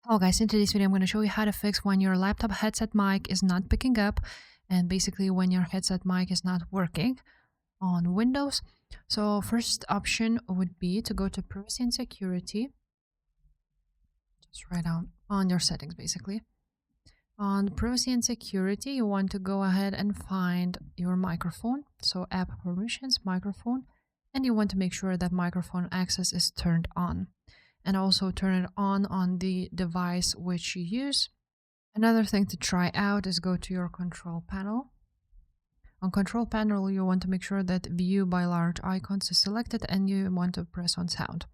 Hello guys, in today's video I'm going to show you how to fix when your laptop headset mic is not picking up and basically when your headset mic is not working on Windows. So first option would be to go to privacy and security, just right down on your settings basically. On privacy and security you want to go ahead and find your microphone, so app permissions, microphone, and you want to make sure that microphone access is turned on. And also turn it on the device which you use. Another thing to try out is go to your control panel. On control panel, you want to make sure that view by large icons is selected and you want to press on sound.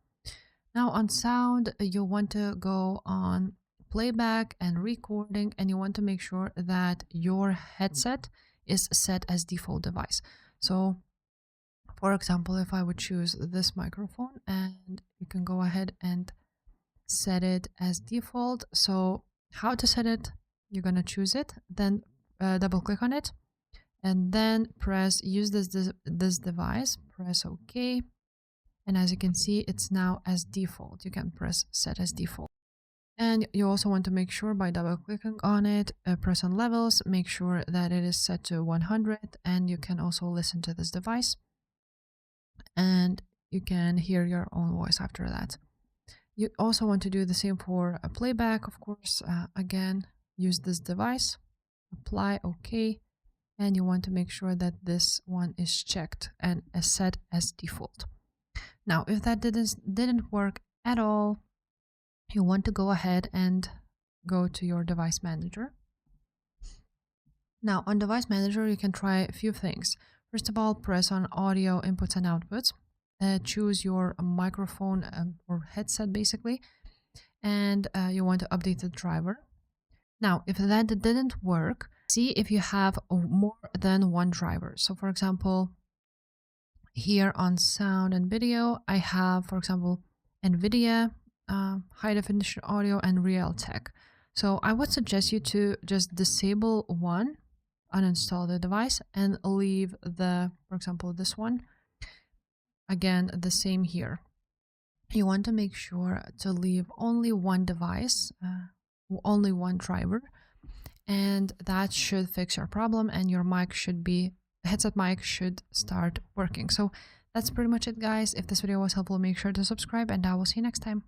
Now on sound, you want to go on playback and recording and you want to make sure that your headset is set as default device. So for example, if I would choose this microphone and you can go ahead and set it as default. So how to set it? You're going to choose it, then double click on it and then press use this device, press OK. And as you can see, it's now as default. You can press set as default. And you also want to make sure by double clicking on it, press on levels, make sure that it is set to 100 and you can also listen to this device. And you can hear your own voice after that. You also want to do the same for a playback, of course. Again, use this device, apply OK, and you want to make sure that this one is checked and is set as default. Now, if that didn't work at all, you want to go ahead and go to your device manager. Now, on device manager, you can try a few things. First of all, press on audio inputs and outputs. Choose your microphone or headset basically, and you want to update the driver. Now, if that didn't work, see if you have more than one driver. So for example, here on sound and video, I have, for example, NVIDIA, high definition audio, and Realtek. So I would suggest you to just disable one, uninstall the device, and leave for example, this one. Again, the same here. You want to make sure to leave only one device, only one driver, and that should fix your problem and your headset mic should start working. So that's pretty much it, guys. If this video was helpful, make sure to subscribe and I will see you next time.